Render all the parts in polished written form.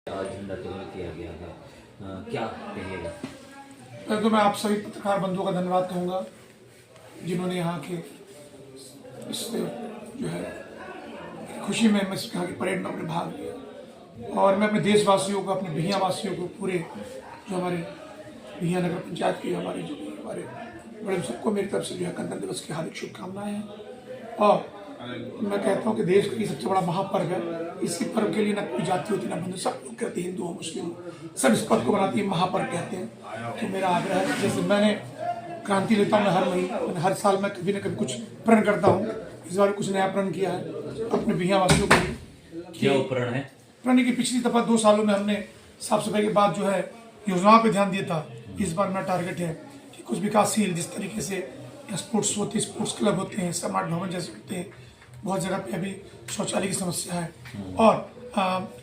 आज झंडा तोलन किया गया है, क्या कहिएगा? पहले तो मैं आप सभी पत्रकार बंधुओं का धन्यवाद कहूँगा जिन्होंने यहाँ के इस जो है खुशी में मैं यहाँ की परेड में अपने भाग लिया। और मैं अपने देशवासियों को, अपने भिया वासियों को, पूरे जो हमारे भिया नगर पंचायत के हमारे जो हमारे बड़े सबको मेरी तरफ से जो है गणतंत्र दिवस की हार्दिक शुभकामनाएं हैं। और मैं कहता हूँ कि देश का ये सबसे बड़ा महापर्व है। इसी पर्व के लिए ना कोई जाति होती ना बंधु, सब लोग कहते हैं, हिंदू हो मुस्लिम हो, सब इस पर्व को बनाते हैं, महापर्व कहते हैं। तो मेरा आग्रह है, जैसे मैंने क्रांति लेता हूँ, मैं हर महीने हर साल मैं कभी ना कभी कुछ प्रण करता हूँ। इस बार कुछ नया प्रण किया है अपने भिया वासियों को लिए। क्या प्रण है? प्रण की पिछली दफा 2 सालों में हमने साफ सफाई के बाद जो है योजनाओं पर ध्यान दिया था। इस बार मेरा टारगेट है कि कुछ विकासशील, जिस तरीके से स्पोर्ट्स होते हैं, स्पोर्ट्स क्लब होते हैं, समाज भवन जैसे होते हैं, बहुत जगह पे अभी शौचालय की समस्या है। और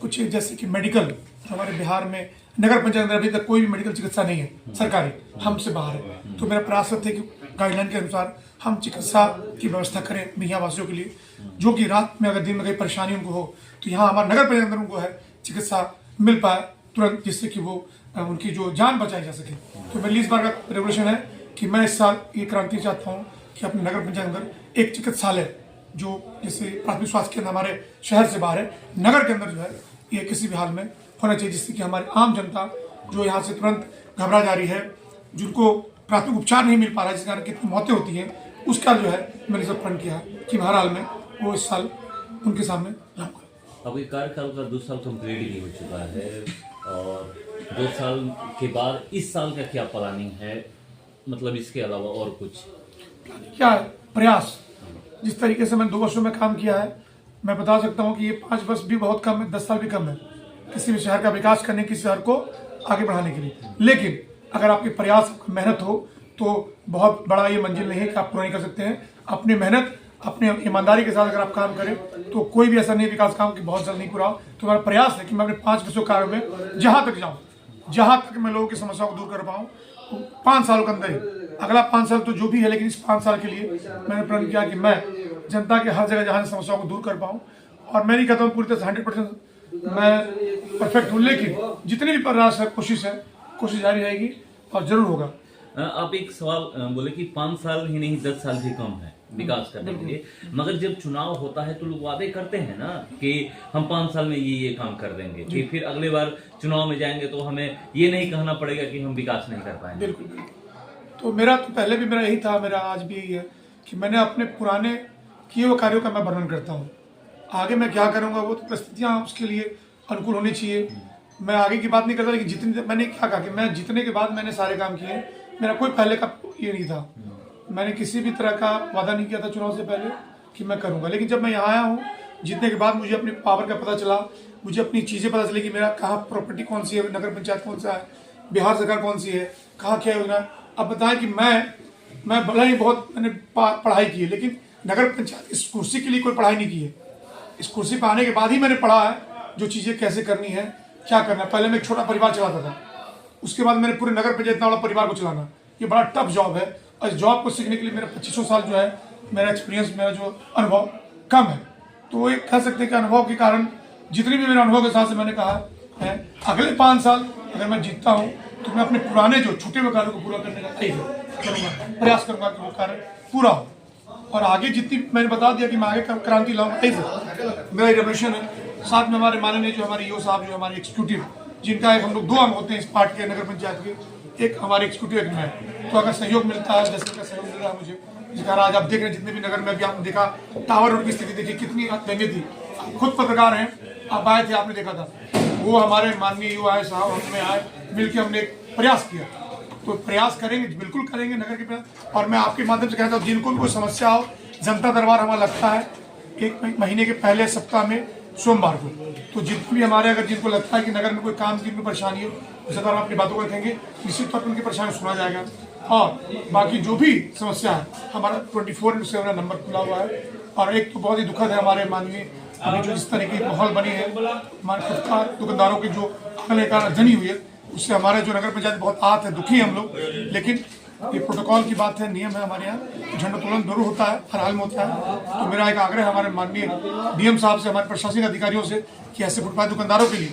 कुछ जैसे कि मेडिकल, हमारे बिहार में नगर पंचायत में अभी तक कोई भी मेडिकल चिकित्सा नहीं है सरकारी, हमसे बाहर है। तो मेरा प्रयास है कि गाइडलाइन के अनुसार हम चिकित्सा की व्यवस्था करें भिया वासियों के लिए, जो कि रात में अगर दिन में कहीं परेशानी उनको हो तो यहाँ हमारे नगर पंचायत उनको है चिकित्सा मिल पाए तुरंत, जिससे कि वो उनकी जो जान बचाई जा सके। तो मेरी इस बार का रेवोल्यूशन है कि मैं इस साल ये क्रांति चाहता हूँ कि अपने नगर पंचायत अंदर एक चिकित्सालय, जो जैसे प्राथमिक स्वास्थ्य केंद्र हमारे शहर से बाहर है, नगर के अंदर जो है ये किसी भी हाल में होना चाहिए, जिससे कि हमारी आम जनता जो यहाँ से तुरंत घबरा जा रही है, जिनको प्राथमिक उपचार नहीं मिल पा रहा है, जिस कारण कितनी मौतें होती हैं, उसका जो है मैंने सब प्रण किया है कि हर हाल में वो इस साल उनके सामने लाऊंगा। अभी कार्यकाल का 2 साल कंप्लीट ही हो चुका है और 2 साल के बाद इस साल का क्या प्लानिंग है? मतलब इसके अलावा और कुछ क्या है? प्रयास, जिस तरीके से मैंने 2 वर्षों में काम किया है, मैं बता सकता हूँ कि ये 5 वर्ष भी बहुत कम है, 10 साल भी कम है किसी भी शहर का विकास करने, किसी शहर को आगे बढ़ाने के लिए। लेकिन अगर आपके प्रयास, मेहनत हो तो बहुत बड़ा ये मंजिल नहीं है कि आप पूरा नहीं कर सकते हैं। अपनी मेहनत, अपने ईमानदारी के साथ अगर आप काम करें तो कोई भी ऐसा नहीं विकास काम कि बहुत जल्द नहीं पूरा हो। तो मेरा प्रयास है कि मैं अपने 5 वर्षों कार्य में जहाँ तक जाऊँ, जहाँ तक मैं लोगों की समस्याओं को दूर कर पाऊँ, 5 सालों के अंदर ही, अगला 5 साल तो जो भी है, लेकिन इस 5 साल के लिए मैंने प्रण किया कि मैं जनता के हर जगह जहाँ समस्याओं को दूर कर पाऊँ। और मैं नहीं कहता हूँ पूरी तरह से 100% मैं परफेक्ट हूँ, लेकिन जितनी भी प्रयास है, कोशिश जारी रहेगी और जरूर होगा। आप एक सवाल बोले कि 5 साल ही नहीं 10 साल भी कम है विकास करने के लिए, मगर जब चुनाव होता है तो लोग वादे करते हैं ना कि हम 5 साल में ये काम कर देंगे, कि फिर अगले बार चुनाव में जाएंगे तो हमें ये नहीं कहना पड़ेगा कि हम विकास नहीं कर पाएंगे। बिल्कुल बिल्कुल। तो मेरा तो पहले भी मेरा यही था, मेरा आज भी यही है कि मैंने अपने पुराने किए हुए कार्यों का मैं वर्णन करता हूँ। आगे मैं क्या करूँगा वो तो परिस्थितियाँ उसके लिए अनुकूल होनी चाहिए। मैं आगे की बात नहीं करता, लेकिन जितने मैंने क्या कहा कि मैं जीतने के बाद मैंने सारे काम किए। मेरा कोई पहले का ये नहीं था, मैंने किसी भी तरह का वादा नहीं किया था चुनाव से पहले कि मैं करूँगा। लेकिन जब मैं यहाँ आया हूँ, जीतने के बाद मुझे अपनी पावर का पता चला, मुझे अपनी चीज़ें पता चली कि मेरा कहाँ प्रॉपर्टी कौन सी है, नगर पंचायत कौन सा है, बिहार सरकार कौन सी है, कहाँ क्या योजना। अब बताएं कि मैं भला ही बहुत मैंने पढ़ाई की है, लेकिन नगर पंचायत इस कुर्सी के लिए कोई पढ़ाई नहीं की है। इस कुर्सी पर आने के बाद ही मैंने पढ़ा है जो चीज़ें कैसे करनी है, क्या करना है। पहले मैं एक छोटा परिवार चलाता था, उसके बाद मैंने पूरे नगर पंचायत इतना बड़ा परिवार को चलाना, ये बड़ा टफ जॉब है। और इस जॉब को सीखने के लिए मेरा 2500 साल जो है मेरा एक्सपीरियंस, मेरा जो अनुभव कम है। तो ये कह सकते हैं कि अनुभव के कारण, जितने भी मेरे अनुभव के साथ से मैंने कहा है, अगले 5 साल अगर मैं जीतता हूँ तो मैं अपने पुराने जो छूटे हुए कार्यों को पूरा करने का करूँगा, प्रयास करूँगा कि वो कार्य पूरा हो। और आगे जितनी मैंने बता दिया कि मैं आगे क्रांति लाऊंगा, ऐसे मेरा रेवोल्यूशन है। साथ में हमारे माननीय जो हमारे ईओ साहब, जो हमारे एग्जीक्यूटिव, जिनका एक हम लोग 2 अंग होते हैं इस पार्ट के, नगर पंचायत के, एक हमारे एग्जीक्यूटिव, एक मैं। तो अगर सहयोग मिलता है, जैसे का सहयोग मिल रहा है मुझे, जिस कारण आज आप देख रहे हैं जितने भी नगर में, अभी आपने देखा टावर रोड की स्थिति देखिए कितनी दंगे थी। खुद पत्रकार हैं, आप आए थे, आपने देखा था। वो हमारे माननीय ईओ आए साहब, हमें आए, मिलकर हमने एक प्रयास किया। तो प्रयास करेंगे, बिल्कुल करेंगे नगर के प्रयास। और मैं आपके माध्यम से कहता हूँ, जिनको भी कोई समस्या हो, जनता दरबार हमारा लगता है 1 महीने के पहले सप्ताह में सोमवार को। तो जितने भी हमारे, अगर जिनको लगता है कि नगर में कोई काम की परेशानी हो, उस दौरान अपनी बातों को रखेंगे, निश्चित तौर पर उनकी परेशानी सुना जाएगा। और बाकी जो भी समस्या है, हमारा 24/7 नंबर खुला हुआ है। और एक तो बहुत ही दुखद है, हमारे माननीय अभी जो इस तरह की माहौल बनी है, हमारे खुदकार दुकानदारों की जो अगले कारण जनी हुई है, उससे हमारे जो नगर पंचायत बहुत आहत है, दुखी है हम लोग। लेकिन ये प्रोटोकॉल की बात है, नियम है हमारे यहाँ, झंडा तोलन जरूर होता है, हर हाल में होता है। तो मेरा एक आग्रह है हमारे माननीय डीएम साहब से, हमारे प्रशासनिक अधिकारियों से, कि ऐसे फुटपाथ दुकानदारों के लिए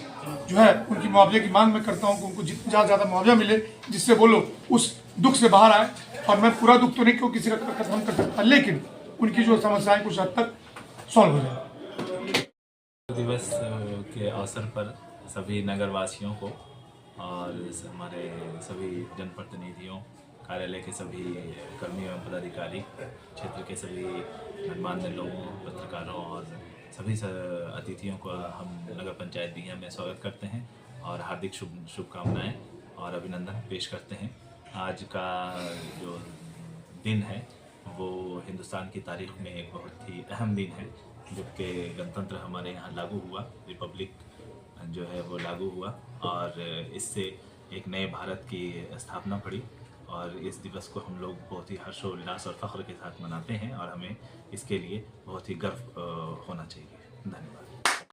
जो है उनकी मुआवजे की मांग मैं करता हूँ कि उनको जितना ज़्यादा मुआवजा मिले, जिससे वो लोग उस दुख से बाहर आए। और मैं पूरा दुख तो नहीं क्यों किसी का खत्म कर सकता, लेकिन उनकी जो समस्याएं कुछ हद तक सॉल्व हो जाए। दिवस के अवसर पर सभी नगरवासियों को और हमारे सभी जनप्रतिनिधियों, कार्यालय के सभी कर्मियों एवं पदाधिकारी, क्षेत्र के सभी गणमान्य लोगों, पत्रकारों और सभी अतिथियों को हम नगर पंचायत दिघिया में स्वागत करते हैं और हार्दिक शुभकामनाएं और अभिनंदन पेश करते हैं। आज का जो दिन है वो हिंदुस्तान की तारीख में एक बहुत ही अहम दिन है, जबकि गणतंत्र हमारे यहाँ लागू हुआ, रिपब्लिक जो है वो लागू हुआ और इससे एक नए भारत की स्थापना पड़ी। और इस दिवस को हम लोग बहुत ही हर्षोल्लास और फ़ख्र के साथ मनाते हैं और हमें इसके लिए बहुत ही गर्व होना चाहिए। धन्यवाद।